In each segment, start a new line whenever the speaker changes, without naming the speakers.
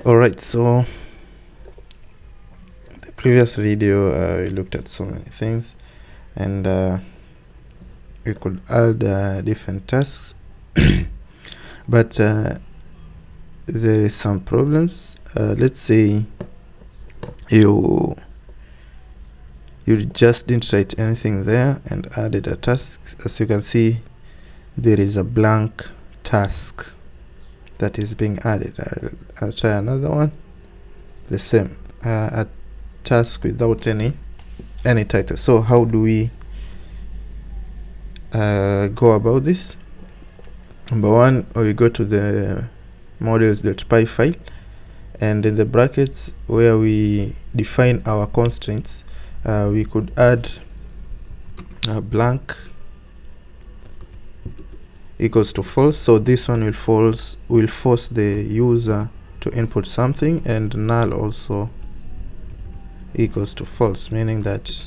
Alright, so the previous video we looked at so many things, and we could add different tasks but there is some problems. Let's say you just didn't write anything there and added a task. As you can see, there is a blank task that is being added. I'll try another one. The same, a task without any title. So how do we go about this? Number one, we go to the models.py file, and in the brackets where we define our constraints, we could add a blank equals to false. So this one will force the user to input something, and null also equals to false, meaning that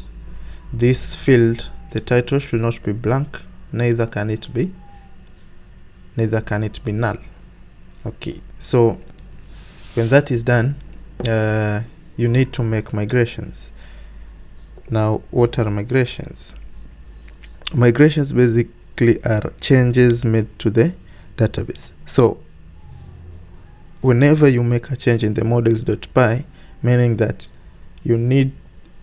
this field, the title, should not be blank, neither can it be null. Okay, so when that is done, you need to make migrations. Now, what are migrations? Migrations basically are changes made to the database. So whenever you make a change in the models.py, meaning that you need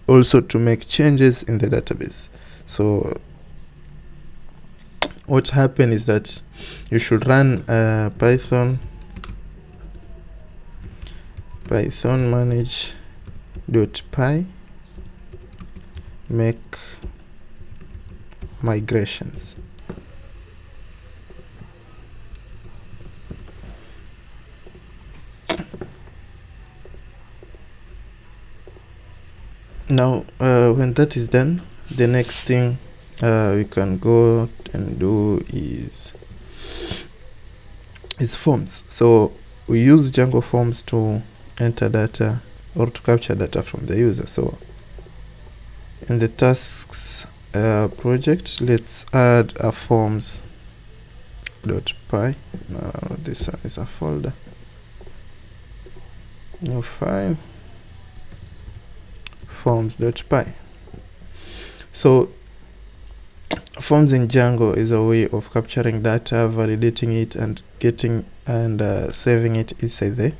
also to make changes in the database. So what happens is that you should run python manage.py make migrations. Now when that is done, the next thing we can go and do is forms. So we use Django forms to enter data or to capture data from the user. So in the tasks project, let's add a forms.py. This one is a folder, new file, forms.py. So forms in Django is a way of capturing data, validating it, and getting and saving it inside the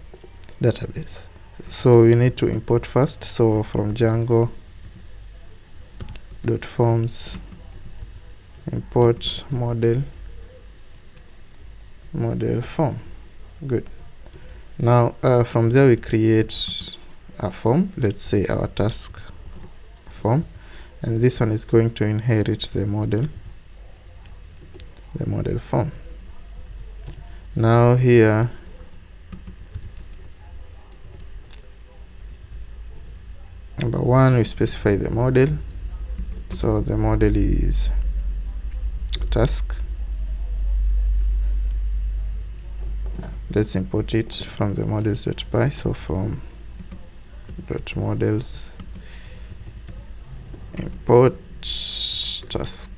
database. So we need to import first. So from Django.forms import model form. Good. Now from there we create a form. Let's say our task form, and this one is going to inherit the model form. Now here number one, we specify the model. So the model is task. Let's import it from the models.py. So from .models import task,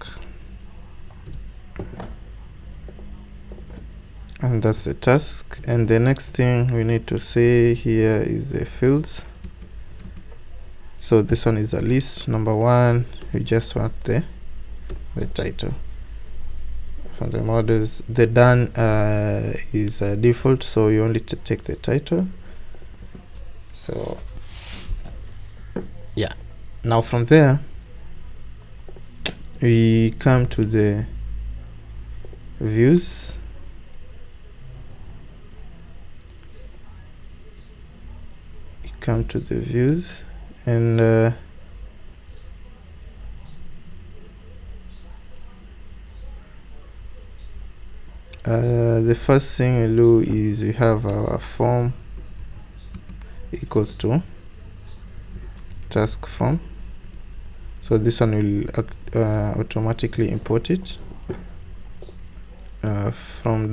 and that's the task. And the next thing we need to say here is the fields. So this one is a list. Number one, we just want the title. From the models, the done is default, so you only take the title. So yeah, now from there we come to the views. And the first thing we do is we have our form equals to task form. So this one will automatically import it from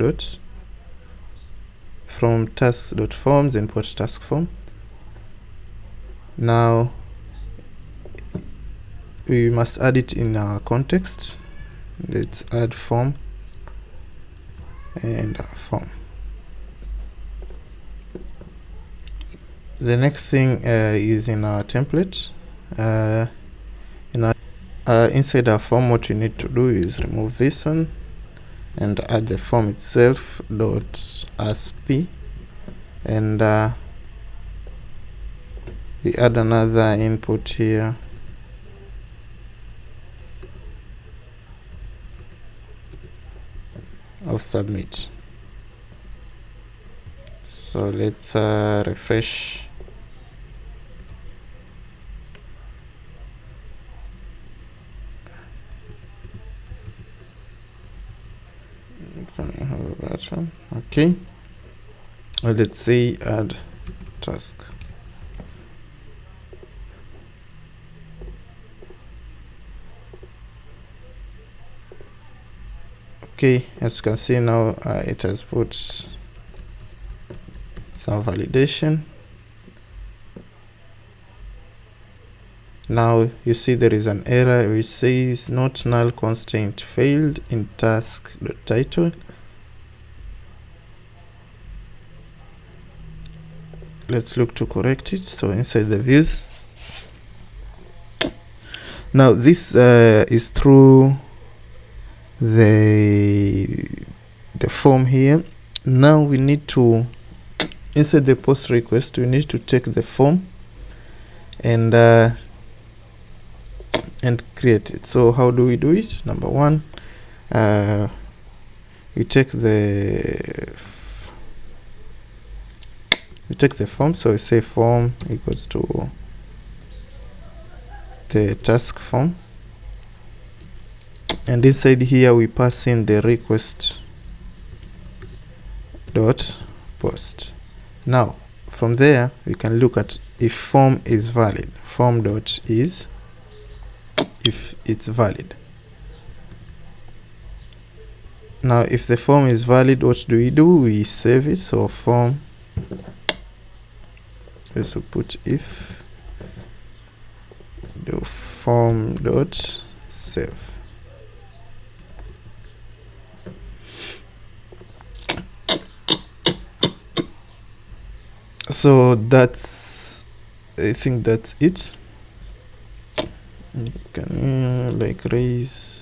task.forms import task form. Now we must add it in our context. Let's add form and form. The next thing is in our template. Inside our form, what you need to do is remove this one and add the form itself dot asp, and we add another input here of submit. So let's refresh. Can I have a button? Okay. Let's say add task. Okay, as you can see now, it has put some validation. Now you see there is an error which says not null constraint failed in task.title. Let's look to correct it. So inside the views, now this is through the form here. Now we need to, inside the post request, we need to take the form and create it. So how do we do it? Number one, we take the form. So we say form equals to the task form, and inside here we pass in the request dot post. Now from there we can look at if form is valid. Form dot is if it's valid. Now if the form is valid, what do? We save it. So form, let's put if the form dot save. So that's, I think that's it. You can like raise.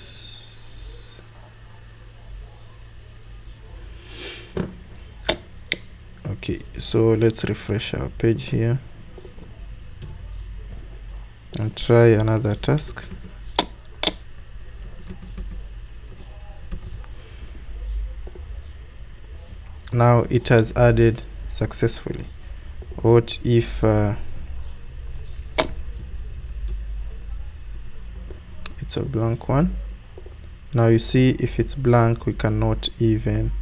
Okay, so let's refresh our page here and try another task. Now it has added successfully. What if it's a blank one? Now you see if it's blank, we cannot even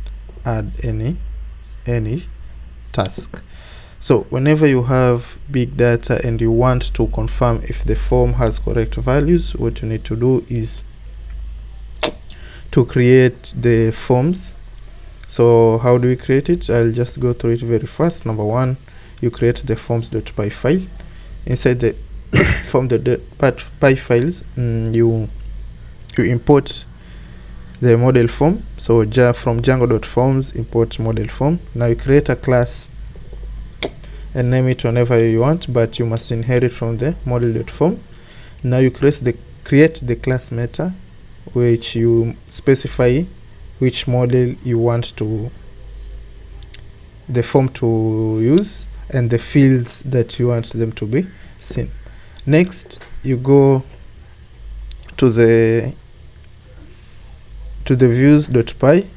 add any task. So whenever you have big data and you want to confirm if the form has correct values, what you need to do is to create the forms. So how do we create it? I'll just go through it very fast. Number one, you create the forms.py file. Inside the form.py files, you import the model form. So from django.forms, import model form. Now you create a class and name it whenever you want, but you must inherit from the model.form. Now you create the class meta, which you specify which model you want the form to use and the fields that you want them to be seen. Next, you go to the views.py,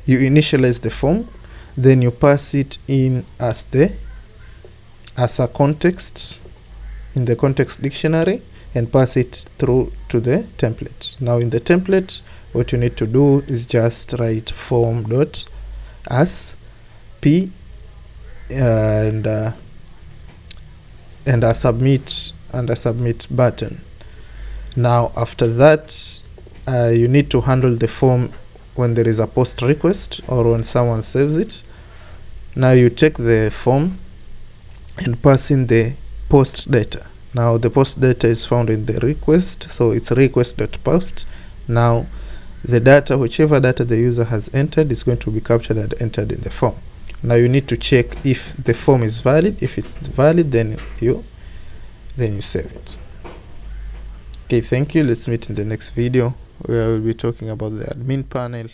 you initialize the form, then you pass it in as a context in the context dictionary and pass it through to the template. Now in the template, what you need to do is just write form.asp and a submit button. Now after that, you need to handle the form when there is a post request or when someone saves it. Now you take the form and pass in the post data. Now the post data is found in the request, so it's request.post. Now the data, whichever data the user has entered, is going to be captured and entered in the form. Now you need to check if the form is valid. If it's valid, then you save it. Okay, thank you. Let's meet in the next video where I will be talking about the admin panel.